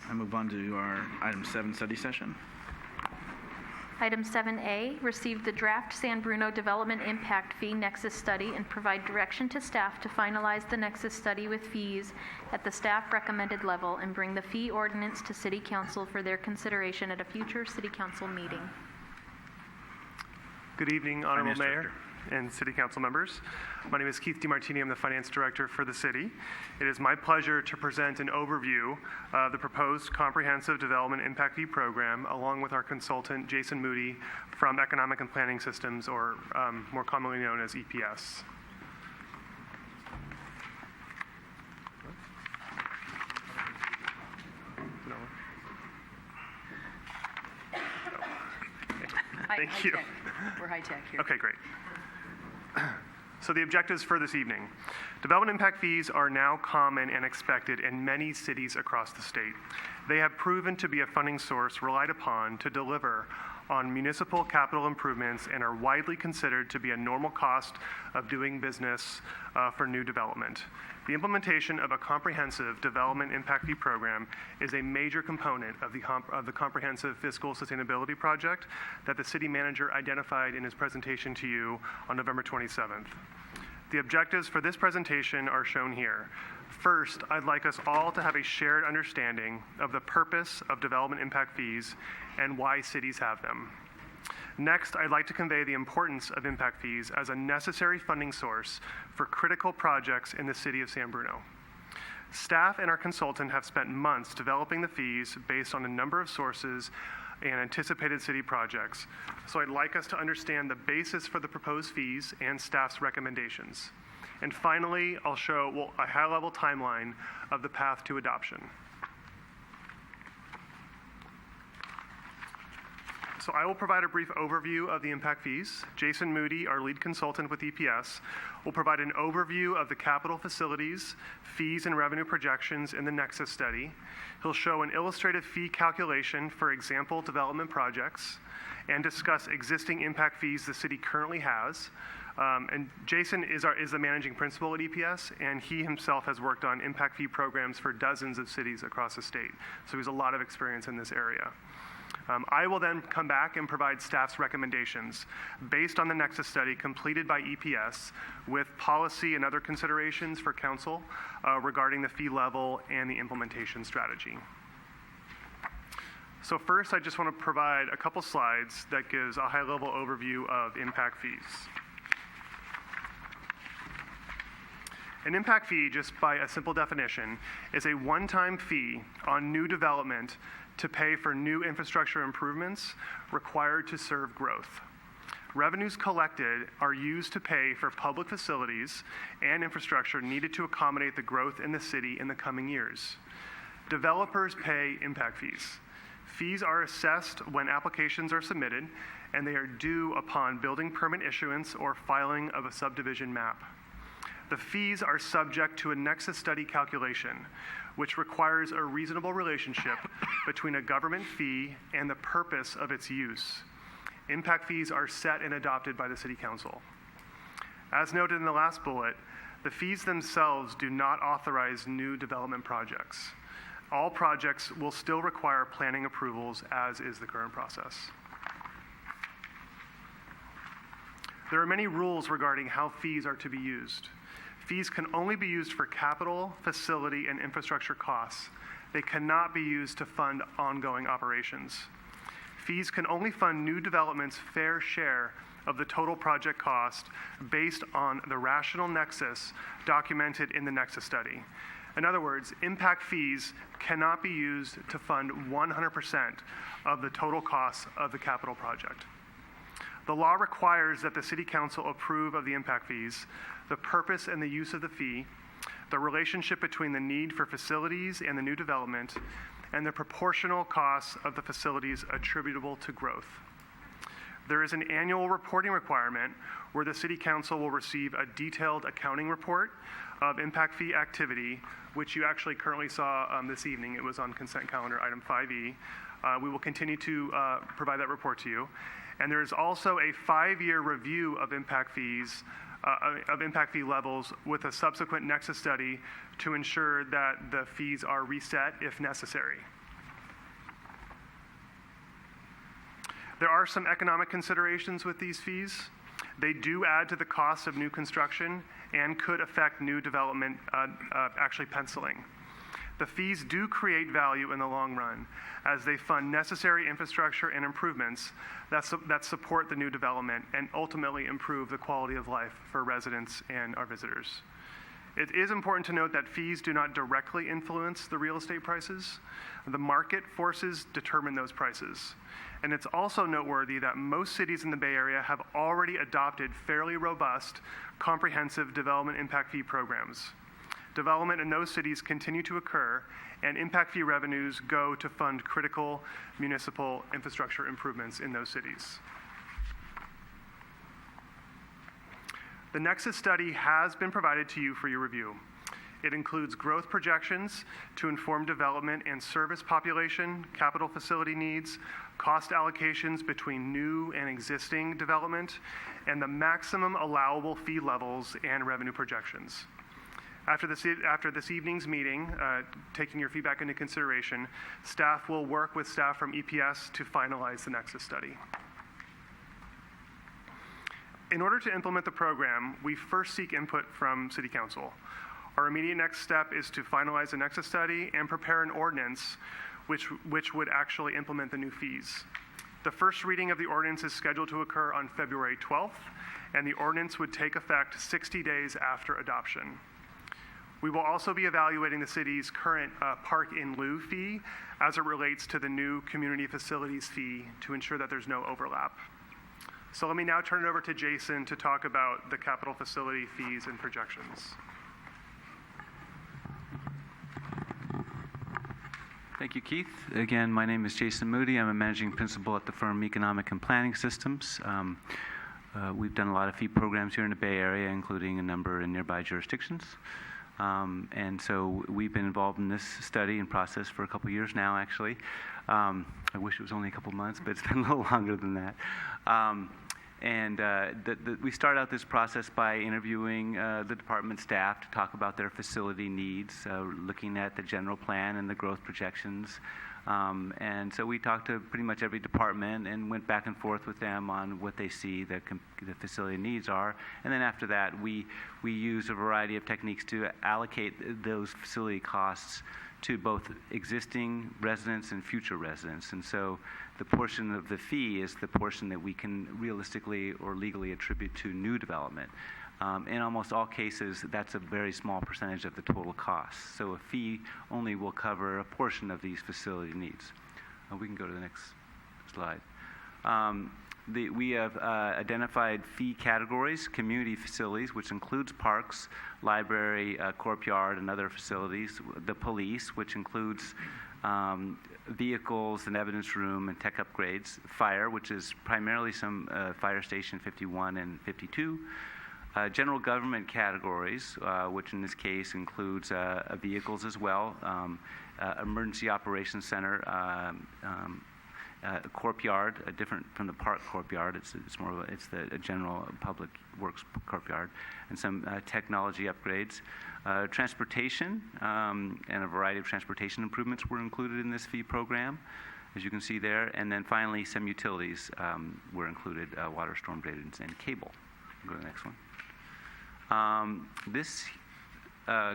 I move on to our item 7 study session. Item 7A, receive the draft San Bruno Development Impact Fee Nexus Study and provide direction to staff to finalize the Nexus Study with fees at the staff recommended level and bring the fee ordinance to City Council for their consideration at a future City Council meeting. Good evening, Honorable Finance Mayor Director. and City Council members. My name is Keith DeMartini. I'm the Finance Director for the City. It is my pleasure to present an overview of the proposed Comprehensive Development Impact Fee Program, along with our consultant, Jason Moody, from Economic and Planning Systems, or more commonly known as EPS. Thank you. We're high-tech here. Okay, great. So the objectives for this evening. Development impact fees are now common and expected in many cities across the state. They have proven to be a funding source relied upon to deliver on municipal capital improvements and are widely considered to be a normal cost of doing business for new development. The implementation of a comprehensive development impact fee program is a major component of the comprehensive fiscal sustainability project that the city manager identified in his presentation to you on November 27th. The objectives for this presentation are shown here. First, I'd like us all to have a shared understanding of the purpose of development impact fees and why cities have them. Next, I'd like to convey the importance of impact fees as a necessary funding source for critical projects in the city of San Bruno. Staff and our consultant have spent months developing the fees based on a number of sources and anticipated city projects. So I'd like us to understand the basis for the proposed fees and staff's recommendations. And finally, I'll show a high-level timeline of the path to adoption. So I will provide a brief overview of the impact fees. Jason Moody, our lead consultant with EPS, will provide an overview of the capital facilities, fees, and revenue projections in the Nexus study. He'll show an illustrative fee calculation for example development projects and discuss existing impact fees the city currently has. And Jason is the managing principal at EPS, and he himself has worked on impact fee programs for dozens of cities across the state. So he has a lot of experience in this area. I will then come back and provide staff's recommendations based on the Nexus study completed by EPS with policy and other considerations for council regarding the fee level and the implementation strategy. So first, I just want to provide a couple slides that gives a high-level overview of impact fees. An impact fee, just by a simple definition, is a one-time fee on new development to pay for new infrastructure improvements required to serve growth. Revenues collected are used to pay for public facilities and infrastructure needed to accommodate the growth in the city in the coming years. Developers pay impact fees. Fees are assessed when applications are submitted, and they are due upon building permit issuance or filing of a subdivision map. The fees are subject to a Nexus study calculation, which requires a reasonable relationship between a government fee and the purpose of its use. Impact fees are set and adopted by the City Council. As noted in the last bullet, the fees themselves do not authorize new development projects. All projects will still require planning approvals, as is the current process. There are many rules regarding how fees are to be used. Fees can only be used for capital, facility, and infrastructure costs. They cannot be used to fund ongoing operations. Fees can only fund new development's fair share of the total project cost based on the rational nexus documented in the Nexus study. In other words, impact fees cannot be used to fund 100% of the total costs of the capital project. The law requires that the City Council approve of the impact fees, the purpose and the use of the fee, the relationship between the need for facilities and the new development, and the proportional costs of the facilities attributable to growth. There is an annual reporting requirement where the City Council will receive a detailed accounting report of impact fee activity, which you actually currently saw this evening. It was on consent calendar item 5E. We will continue to provide that report to you. And there is also a 5-year review of impact fees, of impact fee levels with a subsequent Nexus study to ensure that the fees are reset if necessary. There are some economic considerations with these fees. They do add to the cost of new construction and could affect new development actually penciling. The fees do create value in the long run as they fund necessary infrastructure and improvements that support the new development and ultimately improve the quality of life for residents and our visitors. It is important to note that fees do not directly influence the real estate prices. The market forces determine those prices. And it's also noteworthy that most cities in the Bay Area have already adopted fairly robust, comprehensive development impact fee programs. Development in those cities continue to occur, and impact fee revenues go to fund critical municipal infrastructure improvements in those cities. The Nexus study has been provided to you for your review. It includes growth projections to inform development and service population, capital facility needs, cost allocations between new and existing development, and the maximum allowable fee levels and revenue projections. After this evening's meeting, taking your feedback into consideration, staff will work with staff from EPS to finalize the Nexus study. In order to implement the program, we first seek input from City Council. Our immediate next step is to finalize the Nexus study and prepare an ordinance which would actually implement the new fees. The first reading of the ordinance is scheduled to occur on February 12th, and the ordinance would take effect 60 days after adoption. We will also be evaluating the city's current park in lieu fee as it relates to the new community facilities fee to ensure that there's no overlap. So let me now turn it over to Jason to talk about the capital facility fees and projections. Thank you, Keith. Again, my name is Jason Moody. I'm a managing principal at the firm Economic and Planning Systems. We've done a lot of fee programs here in the Bay Area, including a number in nearby jurisdictions. And so we've been involved in this study and process for a couple years now, actually. I wish it was only a couple months, but it's been a little longer than that. We start out this process by interviewing the department staff to talk about their facility needs, looking at the general plan and the growth projections. And so we talked to pretty much every department and went back and forth with them on what they see the facility needs are. And then after that, we use a variety of techniques to allocate those facility costs to both existing residents and future residents. And so the portion of the fee is the portion that we can realistically or legally attribute to new development. In almost all cases, that's a very small percentage of the total cost. So a fee only will cover a portion of these facility needs. We can go to the next slide. We have identified fee categories: community facilities, which includes parks, library, courtyard, and other facilities; the police, which includes vehicles, an evidence room, and tech upgrades; fire, which is primarily some fire station 51 and 52; general government categories, which in this case includes vehicles as well; emergency operations center, a courtyard, different from the park courtyard. It's the general public works courtyard, and some technology upgrades. Transportation and a variety of transportation improvements were included in this fee program, as you can see there. And then finally, some utilities were included: water, storm drainage, and cable. Go to the next one. This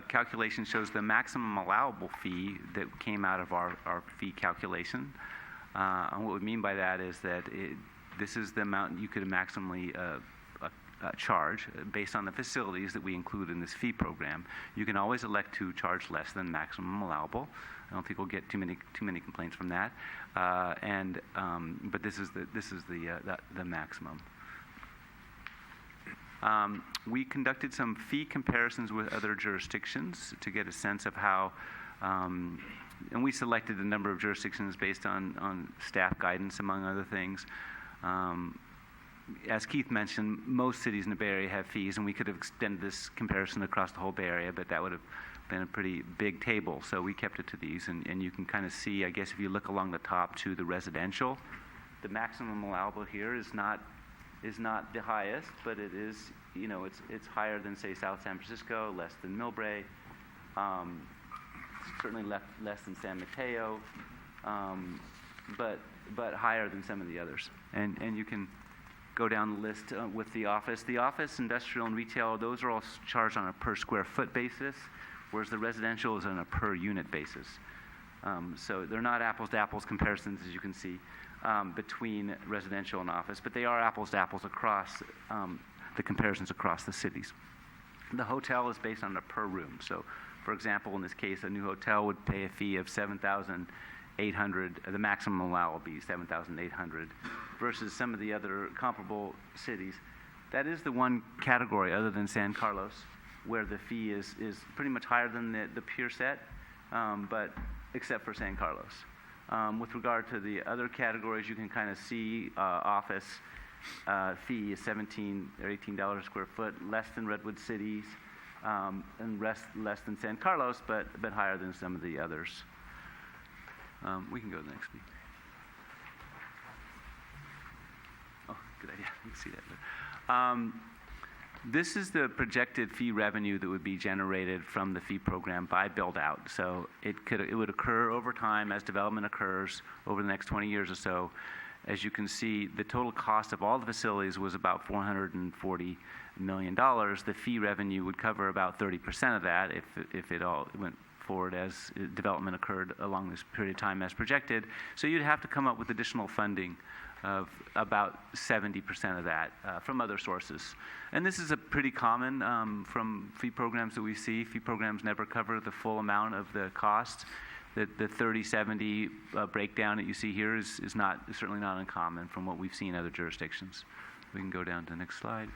calculation shows the maximum allowable fee that came out of our fee calculation. And what we mean by that is that this is the amount you could maximally charge based on the facilities that we include in this fee program. You can always elect to charge less than maximum allowable. I don't think we'll get too many complaints from that. But this is the maximum. We conducted some fee comparisons with other jurisdictions to get a sense of how. And we selected a number of jurisdictions based on staff guidance, among other things. As Keith mentioned, most cities in the Bay Area have fees, and we could have extended this comparison across the whole Bay Area, but that would have been a pretty big table. So we kept it to these, and you can kind of see, I guess, if you look along the top to the residential, the maximum allowable here is not the highest, but it is, it's higher than, say, South San Francisco, less than Millbrae. Certainly less than San Mateo, but but higher than some of the others. And you can go down the list with the office. The office, industrial, and retail, those are all charged on a per square foot basis, whereas the residential is on a per unit basis. So they're not apples to apples comparisons, as you can see, between residential and office, but they are apples to apples across the comparisons across the cities. The hotel is based on a per room. So, for example, in this case, a new hotel would pay a fee of $7,800. The maximum allowable would be $7,800, versus some of the other comparable cities. That is the one category, other than San Carlos, where the fee is pretty much higher than the peer set, but except for San Carlos. With regard to the other categories, you can kind of see office fee is $17 or $18 a square foot, less than Redwood Cities, and less than San Carlos, but higher than some of the others. We can go to the next one. Oh, good idea. You can see that. This is the projected fee revenue that would be generated from the fee program by build-out. So it would occur over time as development occurs over the next 20 years or so. As you can see, the total cost of all the facilities was about $440 million. The fee revenue would cover about 30% of that if it all went forward as development occurred along this period of time as projected. So you'd have to come up with additional funding of about 70% of that from other sources. And this is a pretty common from fee programs that we see. Fee programs never cover the full amount of the cost. The 30-70 breakdown that you see here is certainly not uncommon from what we've seen in other jurisdictions. We can go down to the next slide.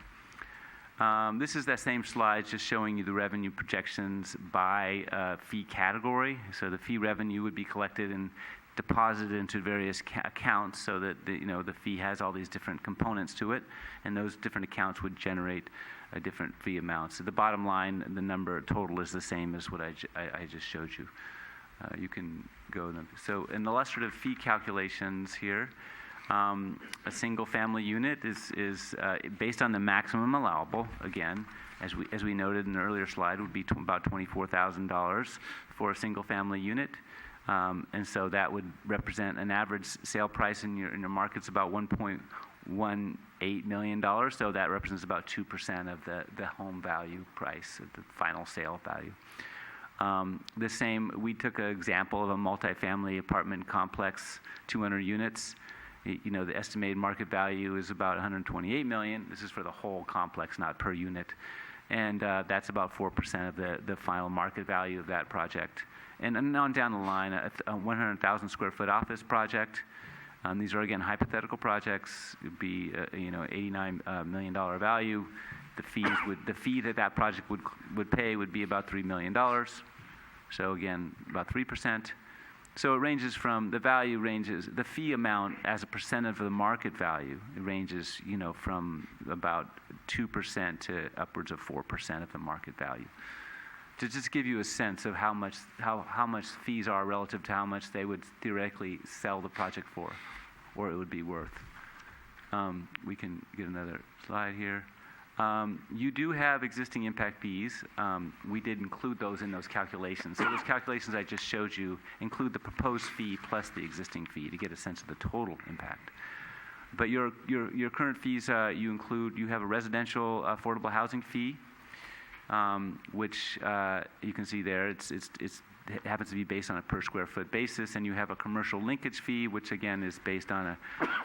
This is that same slide, just showing you the revenue projections by fee category. So the fee revenue would be collected and deposited into various accounts, so that the fee has all these different components to it, and those different accounts would generate a different fee amount. So the bottom line, the number total is the same as what I just showed you. You can go. So in illustrative fee calculations here, a single family unit is based on the maximum allowable. Again, as we noted in the earlier slide, would be about $24,000 for a single family unit. And so that would represent an average sale price in your markets about $1.18 million. So that represents about 2% of the home value price, the final sale value. We took an example of a multifamily apartment complex, 200 units. The estimated market value is about $128 million. This is for the whole complex, not per unit. And that's about 4% of the final market value of that project. And on down the line, a 100,000 square foot office project. These are, again, hypothetical projects. It would be, $89 million value. The fee that project would pay would be about $3 million. So again, about 3%. So it ranges from, the fee amount as a percent of the market value, it ranges, from about 2% to upwards of 4% of the market value. To just give you a sense of how much fees are relative to how much they would theoretically sell the project for, or it would be worth. We can get another slide here. You do have existing impact fees. We did include those in those calculations. So those calculations I just showed you include the proposed fee plus the existing fee to get a sense of the total impact. But your current fees, you have a residential affordable housing fee, which you can see there. It happens to be based on a per square foot basis, and you have a commercial linkage fee, which again is based on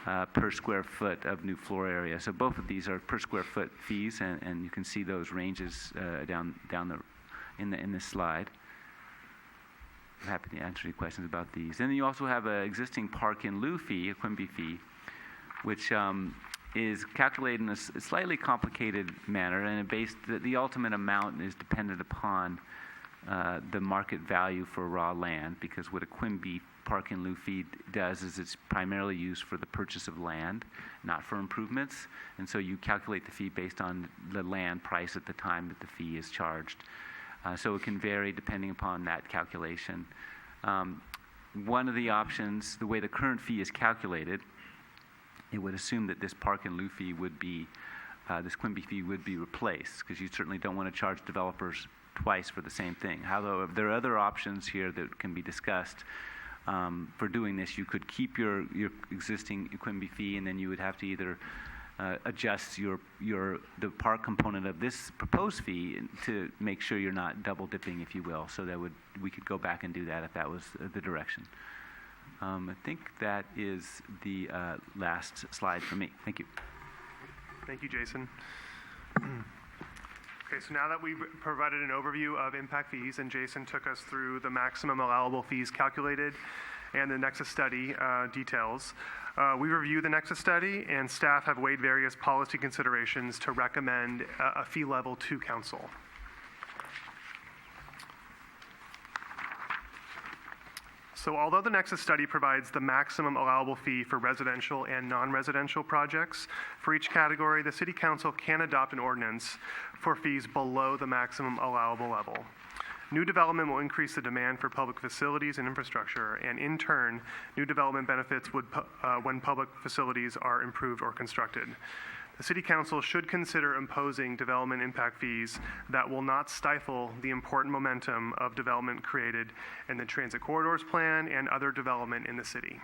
a per square foot of new floor area. So both of these are per square foot fees, and you can see those ranges in this slide. I'm happy to answer any questions about these. And then you also have an existing park in lieu fee, a QUIMBY fee, which is calculated in a slightly complicated manner, and the ultimate amount is dependent upon the market value for raw land, because what a QUIMBY park in lieu fee does is it's primarily used for the purchase of land, not for improvements. And so you calculate the fee based on the land price at the time that the fee is charged. So it can vary depending upon that calculation. One of the options, the way the current fee is calculated, it would assume that this park in lieu fee would be, this QUIMBY fee would be replaced, because you certainly don't want to charge developers twice for the same thing. However, there are other options here that can be discussed. for doing this, you could keep your existing QUIMBY fee, and then you would have to either adjust the park component of this proposed fee to make sure you're not double dipping, if you will. So we could go back and do that if that was the direction. I think that is the last slide for me. Thank you. Thank you, Jason. Okay, so now that we've provided an overview of impact fees and Jason took us through the maximum allowable fees calculated and the Nexus study details, we reviewed the Nexus study and staff have weighed various policy considerations to recommend a fee level to council. So although the Nexus study provides the maximum allowable fee for residential and non-residential projects, for each category, the City Council can adopt an ordinance for fees below the maximum allowable level. New development will increase the demand for public facilities and infrastructure, and in turn, new development benefits when public facilities are improved or constructed. The City Council should consider imposing development impact fees that will not stifle the important momentum of development created in the Transit Corridors Plan and other development in the city.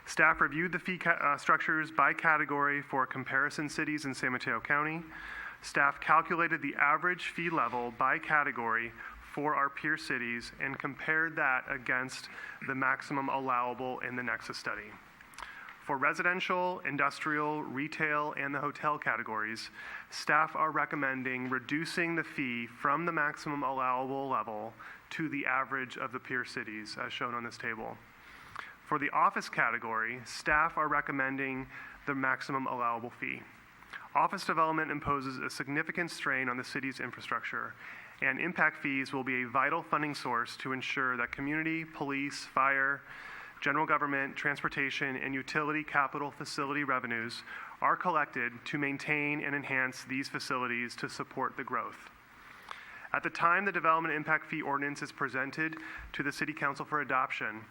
Staff reviewed the fee structures by category for comparison cities in San Mateo County. Staff calculated the average fee level by category for our peer cities and compared that against the maximum allowable in the Nexus study. For residential, industrial, retail, and the hotel categories, staff are recommending reducing the fee from the maximum allowable level to the average of the peer cities, as shown on this table. For the office category, staff are recommending the maximum allowable fee. Office development imposes a significant strain on the city's infrastructure, and impact fees will be a vital funding source to ensure that community, police, fire, general government, transportation, and utility capital facility revenues are collected to maintain and enhance these facilities to support the growth. At the time the development impact fee ordinance is presented to the City Council for adoption,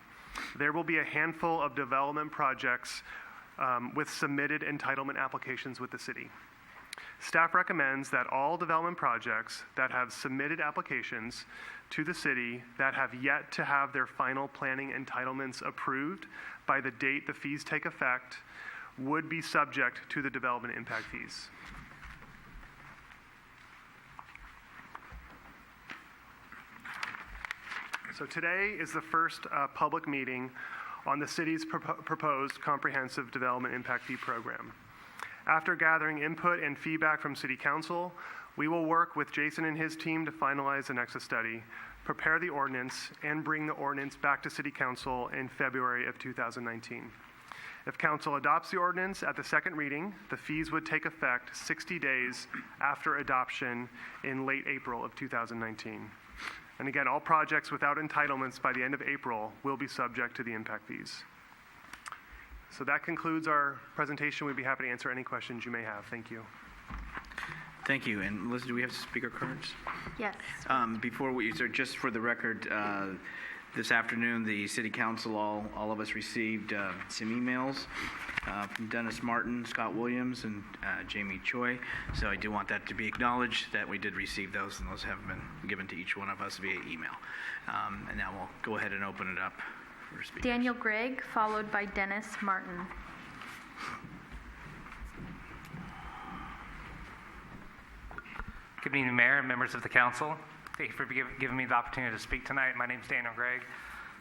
there will be a handful of development projects with submitted entitlement applications with the city. Staff recommends that all development projects that have submitted applications to the city that have yet to have their final planning entitlements approved by the date the fees take effect would be subject to the development impact fees. So today is the first public meeting on the city's proposed comprehensive development impact fee program. After gathering input and feedback from City Council, we will work with Jason and his team to finalize the Nexus study, prepare the ordinance, and bring the ordinance back to City Council in February of 2019. If Council adopts the ordinance at the second reading, the fees would take effect 60 days after adoption in late April of 2019. And again, all projects without entitlements by the end of April will be subject to the impact fees. So that concludes our presentation. We'd be happy to answer any questions you may have. Thank you. Thank you. And Melissa, do we have speaker cards? Yes. Before we start, just for the record, this afternoon, the City Council, all of us received some emails from Dennis Martin, Scott Williams, and Jamie Choi. So I do want that to be acknowledged that we did receive those, and those have been given to each one of us via email. And now we'll go ahead and open it up for speakers. Daniel Gregg, followed by Dennis Martin. Good evening, Mayor and members of the Council. Thank you for giving me the opportunity to speak tonight. My name is Daniel Gregg.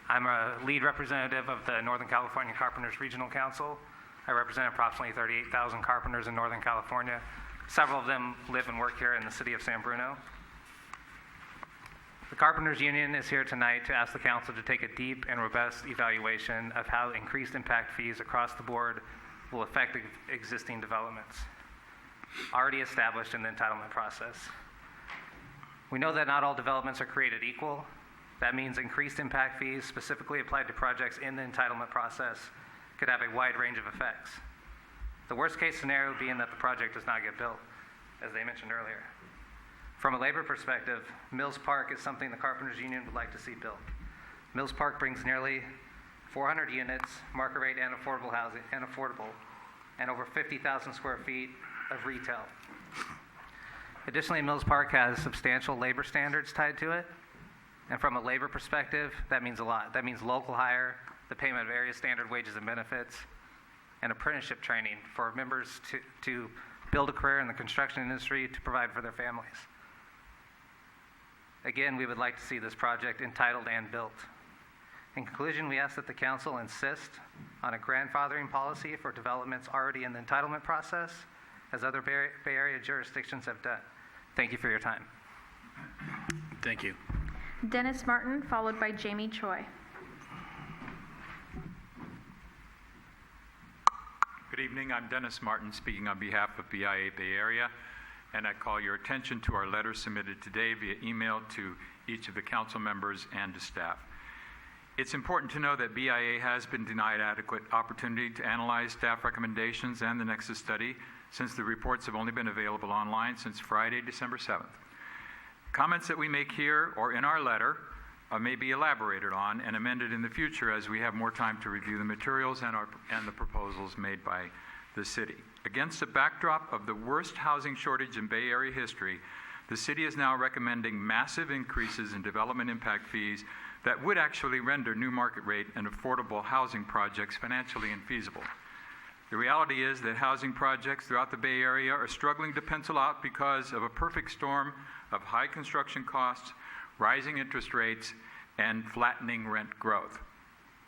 I'm a lead representative of the Northern California Carpenters Regional Council. I represent approximately 38,000 carpenters in Northern California. Several of them live and work here in the city of San Bruno. The Carpenters Union is here tonight to ask the Council to take a deep and robust evaluation of how increased impact fees across the board will affect existing developments already established in the entitlement process. We know that not all developments are created equal. That means increased impact fees specifically applied to projects in the entitlement process could have a wide range of effects. The worst case scenario being that the project does not get built, as they mentioned earlier. From a labor perspective, Mills Park is something the Carpenters Union would like to see built. Mills Park brings nearly 400 units, market rate and affordable housing, and over 50,000 square feet of retail. Additionally, Mills Park has substantial labor standards tied to it. And from a labor perspective, that means a lot. That means local hire, the payment of area standard wages and benefits, and apprenticeship training for members to build a career in the construction industry to provide for their families. Again, we would like to see this project entitled and built. In conclusion, we ask that the council insist on a grandfathering policy for developments already in the entitlement process, as other Bay Area jurisdictions have done. Thank you for your time. Thank you. Dennis Martin, followed by Jamie Choi. Good evening. I'm Dennis Martin, speaking on behalf of BIA Bay Area, and I call your attention to our letter submitted today via email to each of the council members and to staff. It's important to know that BIA has been denied adequate opportunity to analyze staff recommendations and the Nexus study, since the reports have only been available online since Friday, December 7th. Comments that we make here or in our letter may be elaborated on and amended in the future as we have more time to review the materials and the proposals made by the city. Against a backdrop of the worst housing shortage in Bay Area history, the city is now recommending massive increases in development impact fees that would actually render new market rate and affordable housing projects financially infeasible. The reality is that housing projects throughout the Bay Area are struggling to pencil out because of a perfect storm of high construction costs, rising interest rates, and flattening rent growth.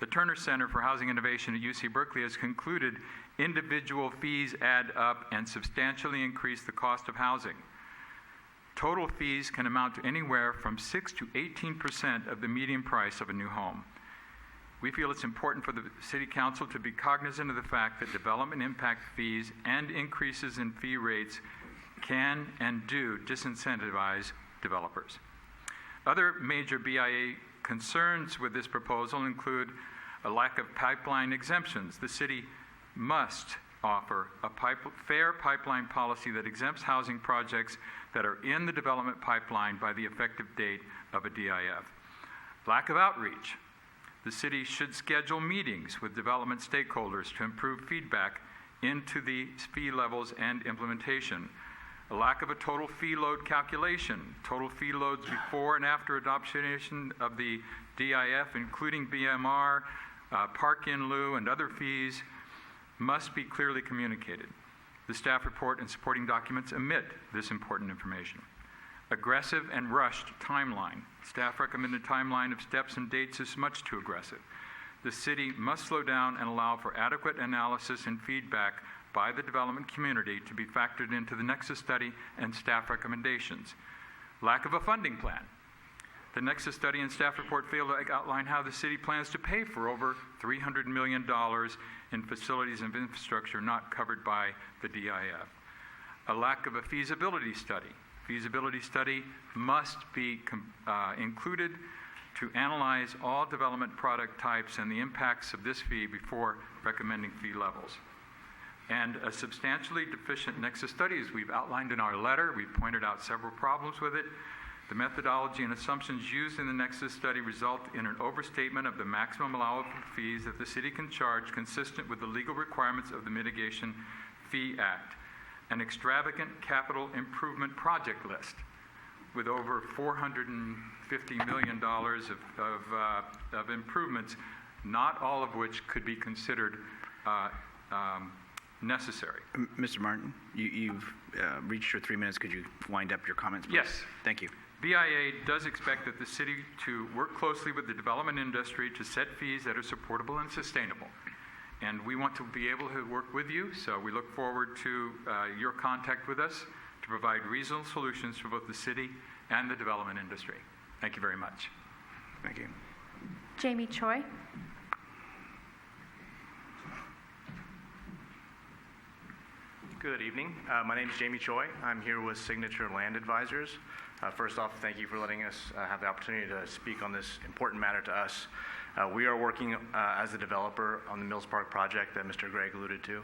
The Turner Center for Housing Innovation at UC Berkeley has concluded individual fees add up and substantially increase the cost of housing. Total fees can amount to anywhere from 6 to 18% of the median price of a new home. We feel it's important for the City Council to be cognizant of the fact that development impact fees and increases in fee rates can and do disincentivize developers. Other major BIA concerns with this proposal include a lack of pipeline exemptions. The city must offer a fair pipeline policy that exempts housing projects that are in the development pipeline by the effective date of a DIF. Lack of outreach. The city should schedule meetings with development stakeholders to improve feedback into the fee levels and implementation. A lack of a total fee load calculation. Total fee loads before and after adoption of the DIF, including BMR, Park In-Lieu, and other fees, must be clearly communicated. The staff report and supporting documents omit this important information. Aggressive and rushed timeline. Staff recommended timeline of steps and dates is much too aggressive. The city must slow down and allow for adequate analysis and feedback by the development community to be factored into the Nexus study and staff recommendations. Lack of a funding plan. The Nexus study and staff report fail to outline how the city plans to pay for over $300 million in facilities and infrastructure not covered by the DIF. A lack of a feasibility study. Feasibility study must be included to analyze all development product types and the impacts of this fee before recommending fee levels. And a substantially deficient Nexus study, as we've outlined in our letter. We've pointed out several problems with it. The methodology and assumptions used in the Nexus study result in an overstatement of the maximum allowable fees that the city can charge consistent with the legal requirements of the Mitigation Fee Act. An extravagant capital improvement project list with over $450 million of improvements, not all of which could be considered necessary. Mr. Martin, you've reached your 3 minutes. Could you wind up your comments, please? Yes. Thank you. BIA does expect that the city to work closely with the development industry to set fees that are supportable and sustainable. And we want to be able to work with you, so we look forward to your contact with us to provide reasonable solutions for both the city and the development industry. Thank you very much. Thank you. Jamie Choi. Good evening. My name is Jamie Choi. I'm here with Signature Land Advisors. First off, thank you for letting us have the opportunity to speak on this important matter to us. We are working as a developer on the Mills Park project that Mr. Gregg alluded to.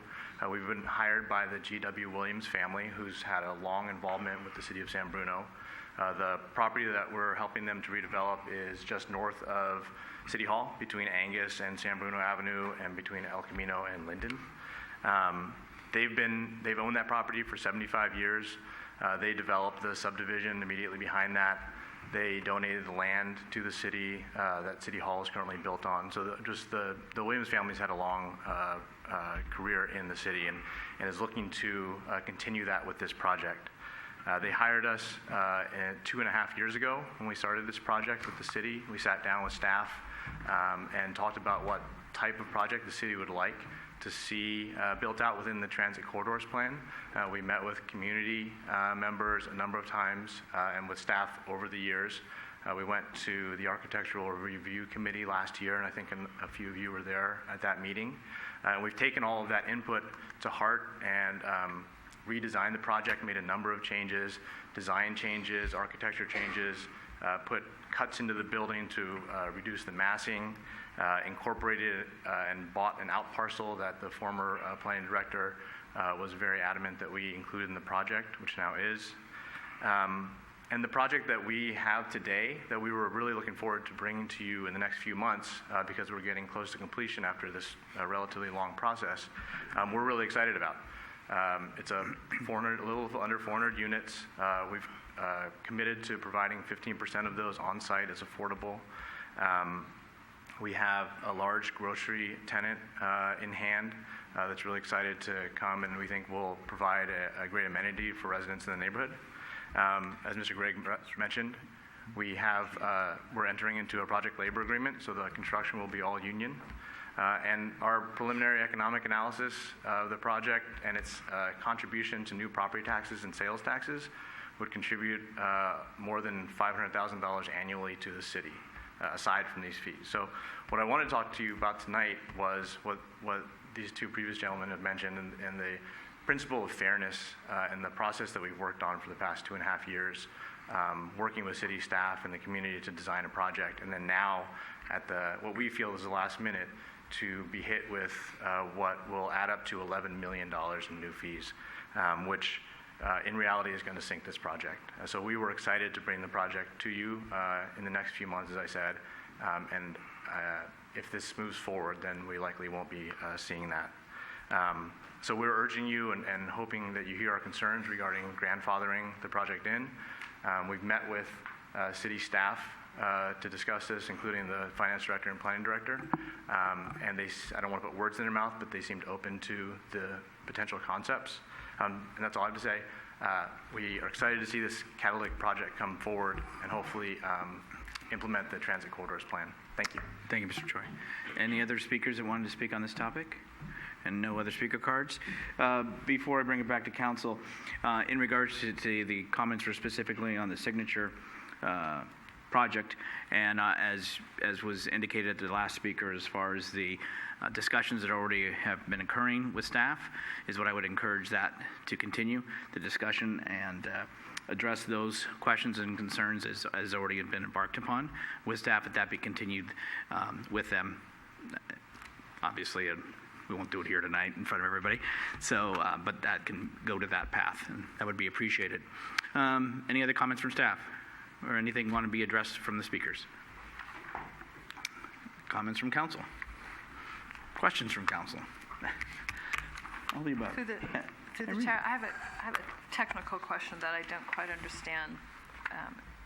We've been hired by the G.W. Williams family, who's had a long involvement with the city of San Bruno. The property that we're helping them to redevelop is just north of City Hall, between Angus and San Bruno Avenue, and between El Camino and Linden. They've owned that property for 75 years. They developed the subdivision immediately behind that. They donated the land to the city that City Hall is currently built on. So the Williams family's had a long career in the city and is looking to continue that with this project. They hired us 2.5 years ago when we started this project with the city. We sat down with staff and talked about what type of project the city would like to see built out within the transit corridors plan. We met with community members a number of times and with staff over the years. We went to the Architectural Review Committee last year, and I think a few of you were there at that meeting. We've taken all of that input to heart and redesigned the project, made a number of changes, design changes, architecture changes, put cuts into the building to reduce the massing, incorporated and bought an out parcel that the former planning director was very adamant that we included in the project, which now is. And the project that we have today that we were really looking forward to bringing to you in the next few months because we're getting close to completion after this relatively long process, we're really excited about. It's a little under 400 units. We've committed to providing 15% of those on site as affordable. We have a large grocery tenant in hand that's really excited to come, and we think will provide a great amenity for residents in the neighborhood. As Mr. Gregg mentioned, we're entering into a project labor agreement, so the construction will be all union. And our preliminary economic analysis of the project and its contribution to new property taxes and sales taxes would contribute more than $500,000 annually to the city, aside from these fees. So what I want to talk to you about tonight was what these two previous gentlemen have mentioned and the principle of fairness and the process that we've worked on for the past 2.5 years, working with city staff and the community to design a project, and then now at what we feel is the last minute to be hit with what will add up to $11 million in new fees, which in reality is going to sink this project. So we were excited to bring the project to you in the next few months, as I said, and if this moves forward, then we likely won't be seeing that. So we're urging you and hoping that you hear our concerns regarding grandfathering the project in. We've met with city staff to discuss this, including the finance director and planning director. And I don't want to put words in their mouth, but they seemed open to the potential concepts. And that's all I have to say. We are excited to see this catalytic project come forward and hopefully implement the transit corridors plan. Thank you. Thank you, Mr. Choi. Any other speakers that wanted to speak on this topic? And no other speaker cards. Before I bring it back to council, in regards to the comments were specifically on the signature project, and as was indicated at the last speaker, as far as the discussions that already have been occurring with staff, is what I would encourage that to continue the discussion and address those questions and concerns as already had been embarked upon with staff, that be continued with them. Obviously, we won't do it here tonight in front of everybody, so but that can go to that path, and that would be appreciated. Any other comments from staff or anything want to be addressed from the speakers? Comments from council? Questions from council? All the above. Through the chair, I have a technical question that I don't quite understand,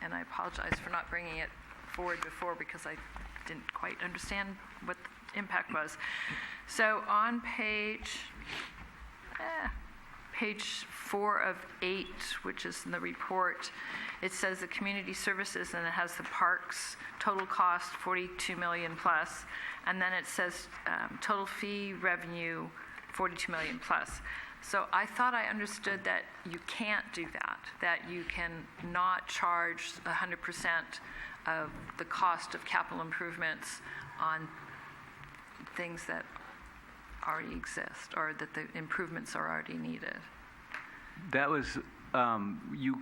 and I apologize for not bringing it forward before because I didn't quite understand what the impact was. So on page 4 of 8, which is in the report, it says the community services, and it has the parks total cost 42 million plus, and then it says total fee revenue 42 million plus. So I thought I understood that you can't do that you can not charge 100% of the cost of capital improvements on things that already exist or that the improvements are already needed. That was, you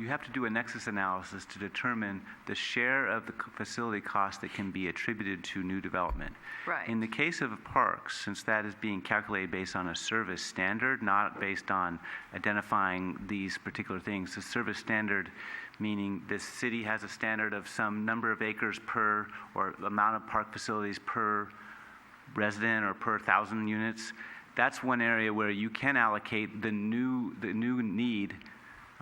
have to do a nexus analysis to determine the share of the facility cost that can be attributed to new development. Right. In the case of parks, since that is being calculated based on a service standard, not based on identifying these particular things, the service standard meaning the city has a standard of some number of acres per, or amount of park facilities per resident or per 1,000 units. That's one area where you can allocate the new need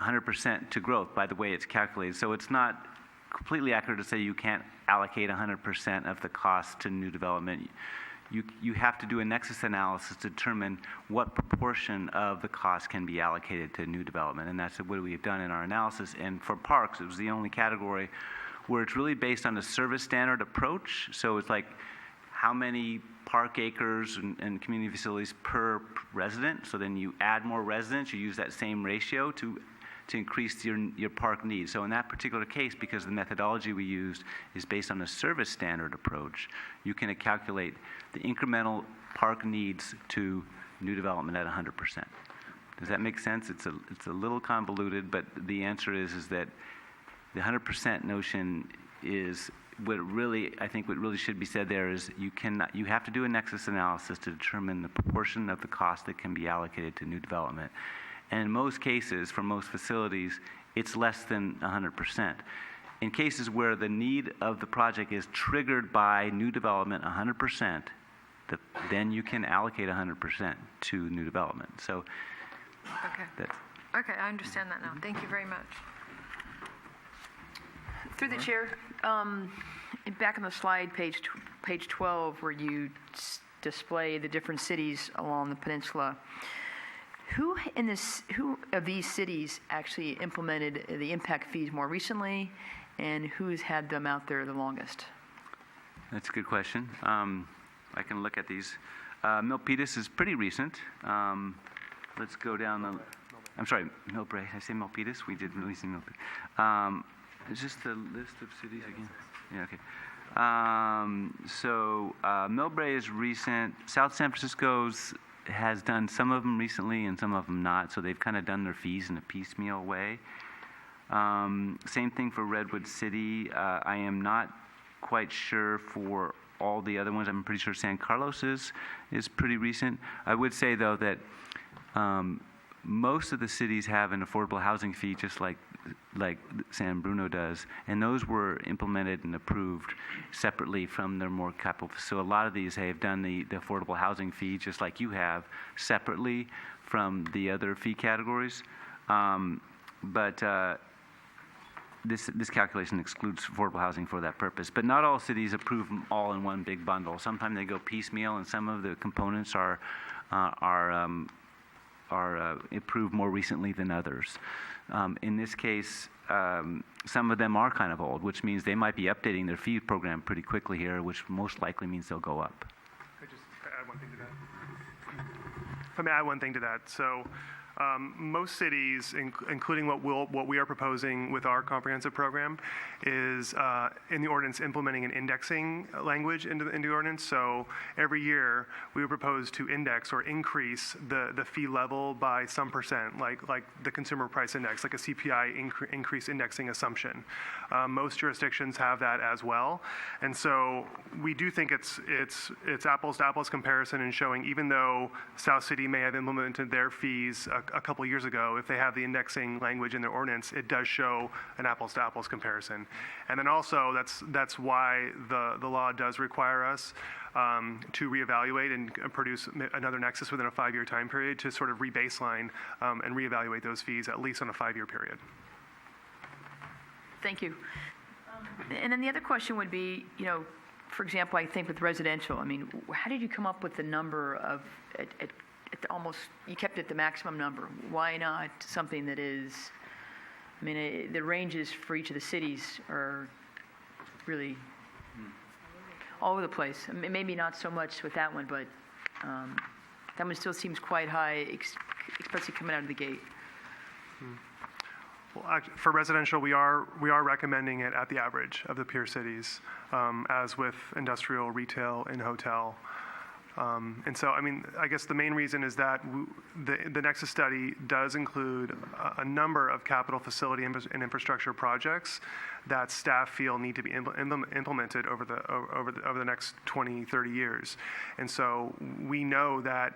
100% to growth by the way it's calculated. So it's not completely accurate to say you can't allocate 100% of the cost to new development. You have to do a nexus analysis to determine what proportion of the cost can be allocated to new development, and that's what we've done in our analysis. And for parks, it was the only category where it's really based on a service standard approach. So it's like how many park acres and community facilities per resident. So then you add more residents, you use that same ratio to increase your park needs. So in that particular case, because the methodology we used is based on a service standard approach, you can calculate the incremental park needs to new development at 100%. Does that make sense? It's a little convoluted, but the answer is that the 100% notion is what really, I think what really should be said there is you have to do a nexus analysis to determine the proportion of the cost that can be allocated to new development. And in most cases, for most facilities, it's less than 100%. In cases where the need of the project is triggered by new development 100%, then you can allocate 100% to new development. So Okay. Okay, I understand that now. Thank you very much. Through the chair, back on the slide, page 12, where you display the different cities along the peninsula, who of these cities actually implemented the impact fees more recently, and who's had them out there the longest? That's a good question. I can look at these. Milpitas is pretty recent. Let's go down the... I'm sorry, Millbrae. Did I say Milpitas? We did release Milpitas. Is this the list of cities again? Yeah, okay. So Millbrae is recent. South San Francisco's has done some of them recently and some of them not, so they've kind of done their fees in a piecemeal way. Same thing for Redwood City. I am not quite sure for all the other ones. I'm pretty sure San Carlos is pretty recent. I would say, though, that most of the cities have an affordable housing fee, just like San Bruno does, and those were implemented and approved separately from their more capital. So a lot of these have done the affordable housing fee, just like you have, separately from the other fee categories. But this calculation excludes affordable housing for that purpose. But not all cities approve them all in one big bundle. Sometimes they go piecemeal, and some of the components are approved more recently than others. In this case, some of them are kind of old, which means they might be updating their fee program pretty quickly here, which most likely means they'll go up. Can I just add one thing to that? Let me add one thing to that. So most cities, including what we are proposing with our comprehensive program, is in the ordinance implementing an indexing language into the ordinance. So every year we would propose to index or increase the fee level by some percent, like the consumer price index, like a CPI increase indexing assumption. Most jurisdictions have that as well, and so we do think it's apples to apples comparison in showing, even though South City may have implemented their fees a couple years ago, if they have the indexing language in their ordinance, it does show an apples to apples comparison. And then also that's why the law does require us to reevaluate and produce another nexus within a 5-year time period to sort of rebaseline and reevaluate those fees at least on a 5-year period. Thank you. And then the other question would be, for example, I think with residential, I mean, how did you come up with the number of, almost, you kept it the maximum number? Why not something that is, I mean, the ranges for each of the cities are really all over the place. I mean, maybe not so much with that one, but that one still seems quite high, especially coming out of the gate. Well, for residential, we are recommending it at the average of the peer cities, as with industrial, retail, and hotel. And so, I mean, I guess the main reason is that the Nexus study does include a number of capital facility and infrastructure projects that staff feel need to be implemented over the next 20, 30 years. And so we know that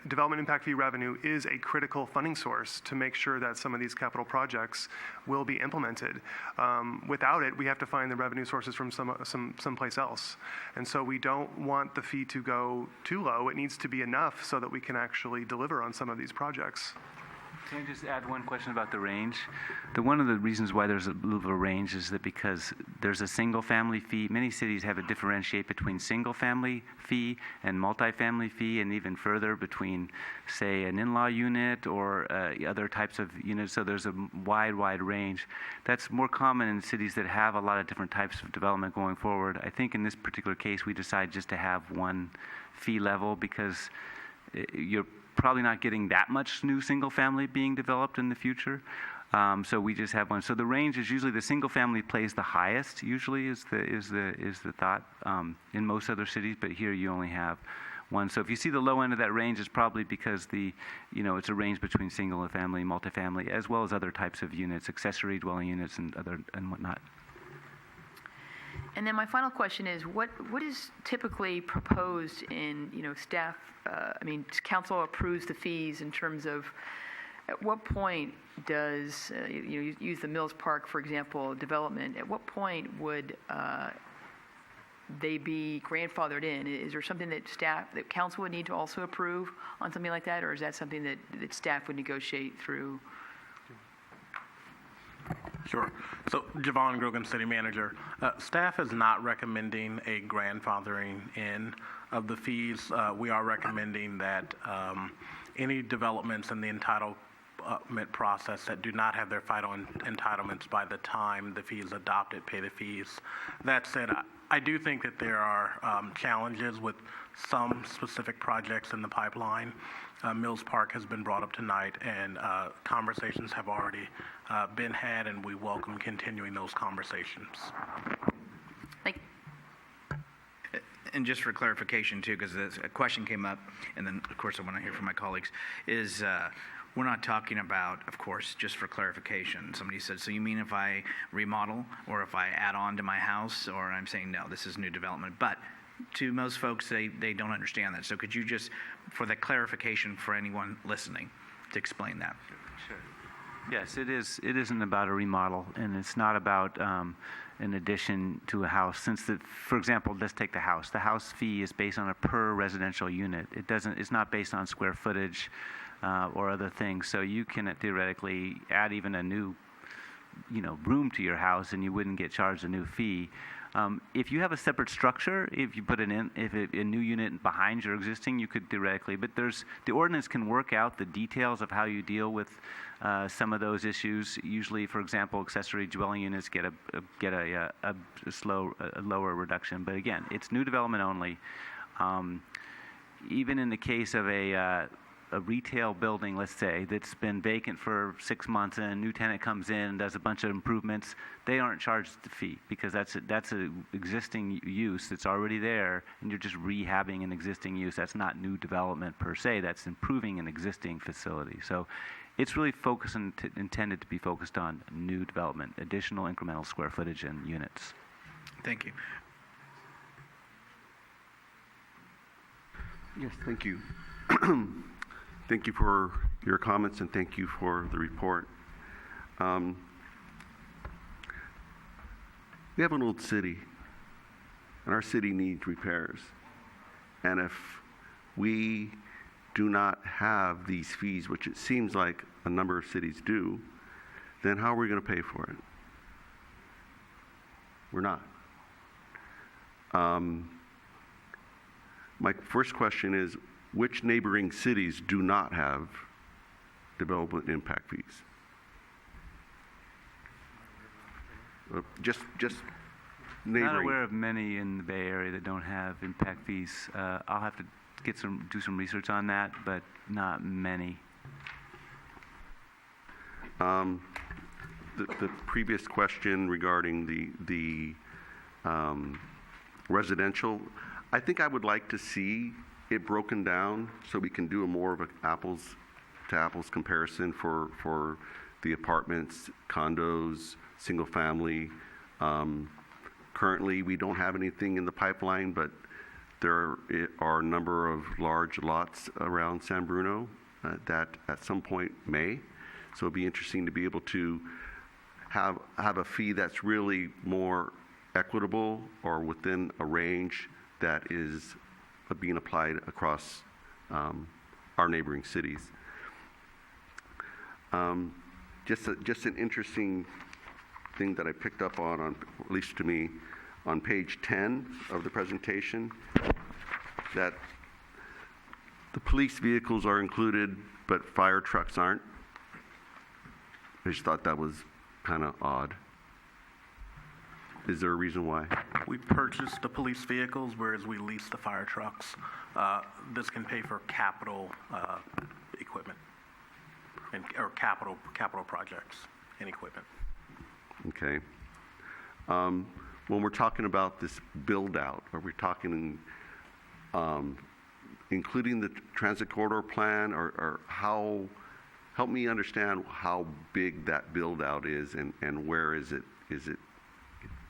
development impact fee revenue is a critical funding source to make sure that some of these capital projects will be implemented. Without it, we have to find the revenue sources from someplace else. And so we don't want the fee to go too low. It needs to be enough so that we can actually deliver on some of these projects. Can I just add one question about the range? One of the reasons why there's a little of a range is that because there's a single-family fee. Many cities have a differentiate between single-family fee and multifamily fee, and even further between, say, an in-law unit or other types of units. So there's a wide range. That's more common in cities that have a lot of different types of development going forward. I think in this particular case, we decided just to have one fee level because you're probably not getting that much new single family being developed in the future. So we just have one. So the range is usually the single family plays the highest. Usually is the thought in most other cities, but here you only have one. So if you see the low end of that range, it's probably because it's a range between single family, multifamily, as well as other types of units, accessory dwelling units and whatnot. And then my final question is, what is typically proposed in, staff, council approves the fees in terms of, at what point does, you use the Mills Park, for example, development, at what point would they be grandfathered in? Is there something that council would need to also approve on something like that, or is that something that staff would negotiate through? Sure. So, Javon Grogan, City Manager. Staff is not recommending a grandfathering in of the fees. We are recommending that any developments in the entitlement process that do not have their final entitlements by the time the fee is adopted pay the fees. That said, I do think that there are challenges with some specific projects in the pipeline. Mills Park has been brought up tonight, and conversations have already been had, and we welcome continuing those conversations. And just for clarification, too, because a question came up, and then, of course, I want to hear from my colleagues, is we're not talking about, of course, just for clarification. Somebody said, so you mean if I remodel or if I add on to my house? Or I'm saying, no, this is new development. But to most folks, they don't understand that. So could you just, for the clarification for anyone listening, to explain that? Sure. Yes, it is. It isn't about a remodel, and it's not about an addition to a house. For example, let's take the house. The house fee is based on a per residential unit. It's not based on square footage or other things. So you can theoretically add even a new, room to your house, and you wouldn't get charged a new fee. If you have a separate structure, if you put a new unit behind your existing, you could theoretically, but the ordinance can work out the details of how you deal with some of those issues. Usually, for example, accessory dwelling units get a lower reduction. But again, it's new development only. Even in the case of a retail building, let's say, that's been vacant for 6 months and a new tenant comes in and does a bunch of improvements, they aren't charged the fee because that's an existing use that's already there, and you're just rehabbing an existing use. That's not new development per se. That's improving an existing facility. So it's really intended to be focused on new development, additional incremental square footage and units. Thank you. Yes, thank you. Thank you for your comments and thank you for the report. We have an old city, and our city needs repairs. And if we do not have these fees, which it seems like a number of cities do, then how are we going to pay for it? We're not. My first question is, which neighboring cities do not have development impact fees? Just neighboring. Not aware of many in the Bay Area that don't have impact fees. I'll have to do some research on that, but not many. The previous question regarding the residential, I think I would like to see it broken down so we can do a more of an apples to apples comparison for the apartments, condos, single family. Currently, we don't have anything in the pipeline, but there are a number of large lots around San Bruno that at some point may. So it'd be interesting to be able to have a fee that's really more equitable or within a range that is being applied across our neighboring cities. Just an interesting thing that I picked up on, at least to me, on page 10 of the presentation, that the police vehicles are included, but fire trucks aren't. I just thought that was kind of odd. Is there a reason why? We purchased the police vehicles, whereas we lease the fire trucks. This can pay for capital equipment or capital projects and equipment. Okay. When we're talking about this build-out, are we talking including the transit corridor plan, or how, help me understand how big that build-out is and where is it?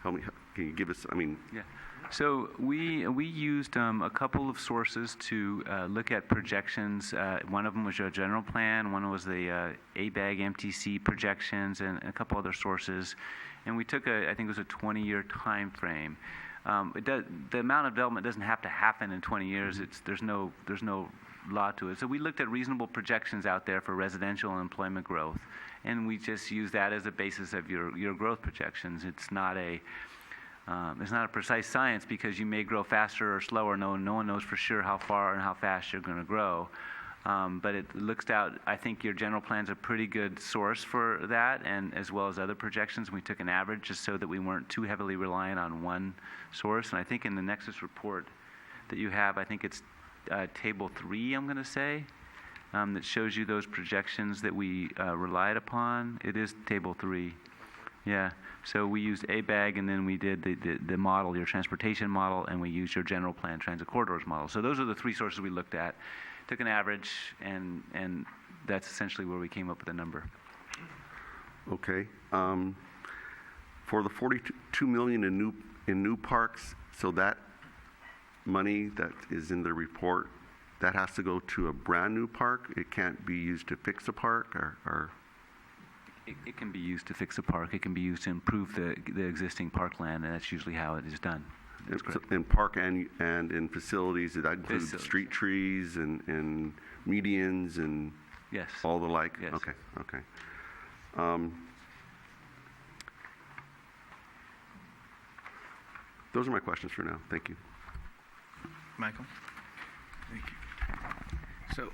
Help me, can you give us, Yeah. So we used a couple of sources to look at projections. One of them was your general plan. One was the ABAG MTC projections, and a couple other sources. And we took I think it was a 20-year time frame. The amount of development doesn't have to happen in 20 years. There's no law to it. So we looked at reasonable projections out there for residential and employment growth, and we just use that as a basis of your growth projections. It's not a precise science, because you may grow faster or slower. No one knows for sure how far and how fast you're going to grow. But it looks out, I think your general plan's a pretty good source for that, and as well as other projections. We took an average just so that we weren't too heavily reliant on one source. And I think in the Nexus report that you have, I think it's table 3, I'm going to say, that shows you those projections that we relied upon. It is table 3. Yeah. So we used ABAG, and then we did the model, your transportation model, and we used your general plan transit corridors model. So those are the 3 sources we looked at. Took an average, and that's essentially where we came up with the number. Okay. For the $42 million in new parks, so that money that is in the report, that has to go to a brand new park? It can't be used to fix a park, or? It can be used to fix a park. It can be used to improve the existing parkland, and that's usually how it is done. That's correct. In park and in facilities, that includes street trees and medians and yes, all the like? Yes. Okay. Those are my questions for now. Thank you. Michael? Thank you. So,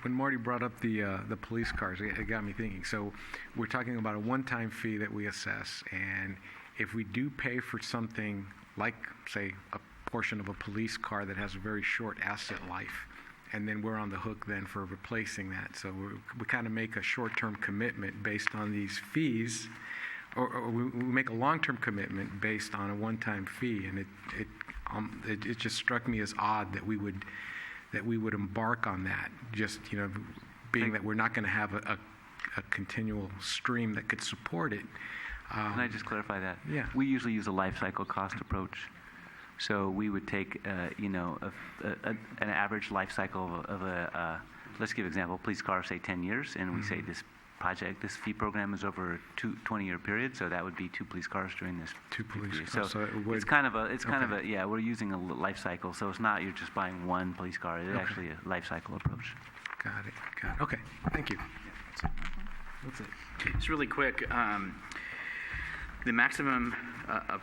when Marty brought up the police cars, it got me thinking. So, we're talking about a one-time fee that we assess, and if we do pay for something like, say, a portion of a police car that has a very short asset life, and then we're on the hook then for replacing that. So we kind of make a short-term commitment based on these fees, or we make a long-term commitment based on a one-time fee, and it just struck me as odd that we would embark on that, just being that we're not going to have a continual stream that could support it. Can I just clarify that? Yeah. We usually use a life cycle cost approach. So we would take, an average life cycle of a, let's give an example, police car, say 10 years, and we say this fee program is over a 20-year period, so that would be 2 police cars during this. 2 police period. cars. So it would, it's kind of a, we're using a life cycle, so it's not you're just buying one police car. It's actually a life cycle approach. Got it. Okay, thank you. That's it. Just really quick, the maximum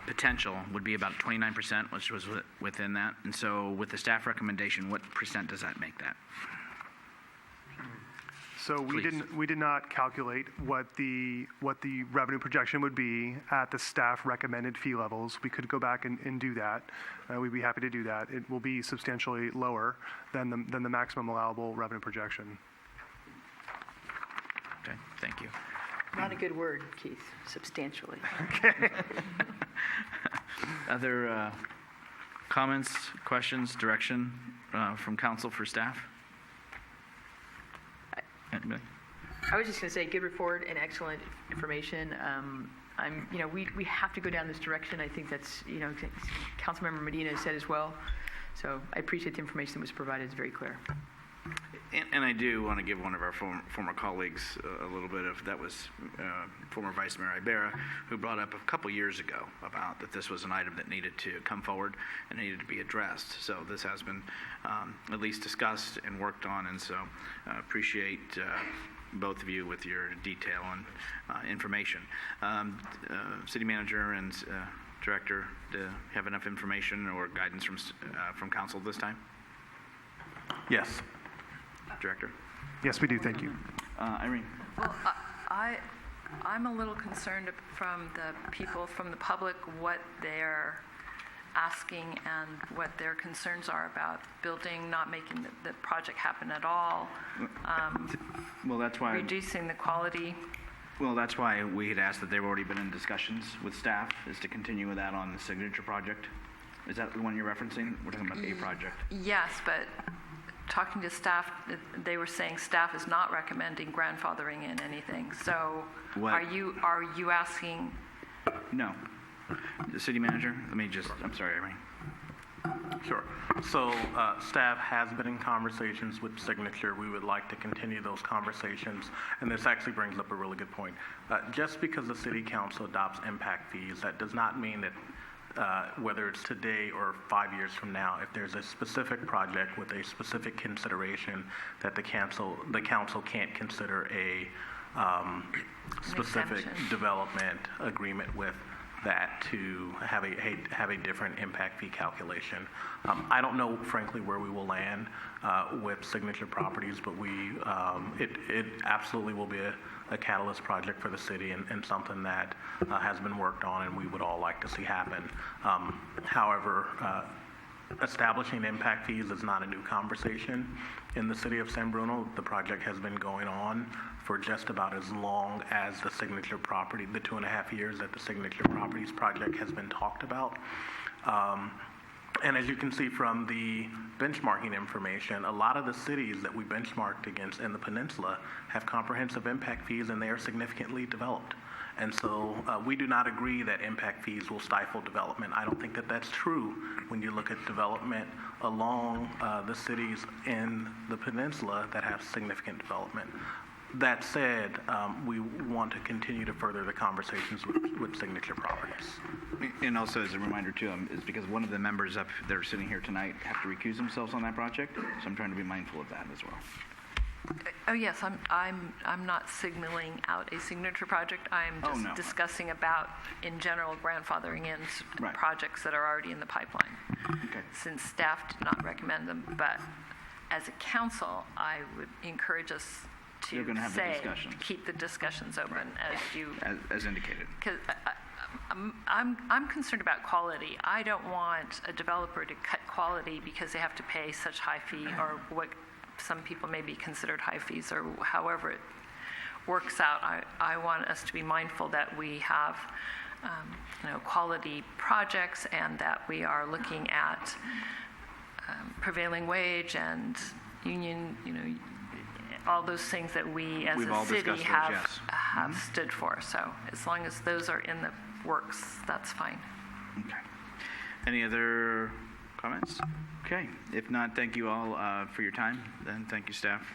potential would be about 29%, which was within that. And so with the staff recommendation, what percent does that make that? So we did not calculate what the revenue projection would be at the staff recommended fee levels. We could go back and do that. We'd be happy to do that. It will be substantially lower than the maximum allowable revenue projection. Okay, thank you. Not a good word, Keith, substantially. Okay. Other comments, questions, direction from council for staff? I was just going to say, good report and excellent information. We have to go down this direction. I think that's, Councilmember Medina said as well. So I appreciate the information that was provided. It's very clear. And I do want to give one of our former colleagues a little bit of, that was former Vice Mayor Ibarra, who brought up a couple years ago about that this was an item that needed to come forward and needed to be addressed. So this has been at least discussed and worked on, and so appreciate both of you with your detail and information. City Manager and Director, do you have enough information or guidance from council this time? Yes. Director? Yes, we do. Thank you. Irene? Well, I'm a little concerned from the people, from the public, what they're asking and what their concerns are about building, not making the project happen at all, Well, that's why. reducing the quality. Well, that's why we had asked that they've already been in discussions with staff, is to continue with that on the signature project. Is that the one you're referencing? We're talking about a project. Yes, but talking to staff, they were saying staff is not recommending grandfathering in anything. So What? are you asking? No. The City Manager, I'm sorry, Irene. Sure. So staff has been in conversations with Signature. We would like to continue those conversations. And this actually brings up a really good point. Just because the City Council adopts impact fees, that does not mean that whether it's today or 5 years from now, if there's a specific project with a specific consideration that the council can't consider a specific exemption. development agreement with that to have a different impact fee calculation. I don't know, frankly, where we will land with Signature Properties, but it absolutely will be a catalyst project for the city and something that has been worked on and we would all like to see happen. However, establishing impact fees is not a new conversation in the city of San Bruno. The project has been going on for just about as long as the Signature Property, the 2.5 years that the Signature Properties project has been talked about. And as you can see from the benchmarking information, a lot of the cities that we benchmarked against in the peninsula have comprehensive impact fees and they are significantly developed. And so we do not agree that impact fees will stifle development. I don't think that that's true when you look at development along the cities in the peninsula that have significant development. That said, we want to continue to further the conversations with Signature Properties. And also, as a reminder too, is because one of the members up there sitting here tonight have to recuse themselves on that project, so I'm trying to be mindful of that as well. Oh yes, I'm not signaling out a signature project. I'm just no. discussing about, in general, grandfathering in Right. projects that are already in the pipeline. Okay. Since staff did not recommend them, but as a council, I would encourage us to You're gonna have the say, discussions. keep the discussions open as you. As indicated. Because I'm concerned about quality. I don't want a developer to cut quality because they have to pay such high fee or what some people may be considered high fees or however it works out. I want us to be mindful that we have quality projects and that we are looking at prevailing wage and union, all those things that we as We've a all city discussed those, have yes. have stood for. So as long as those are in the works, that's fine. Okay. Any other comments? Okay. If not, thank you all for your time, and thank you, staff,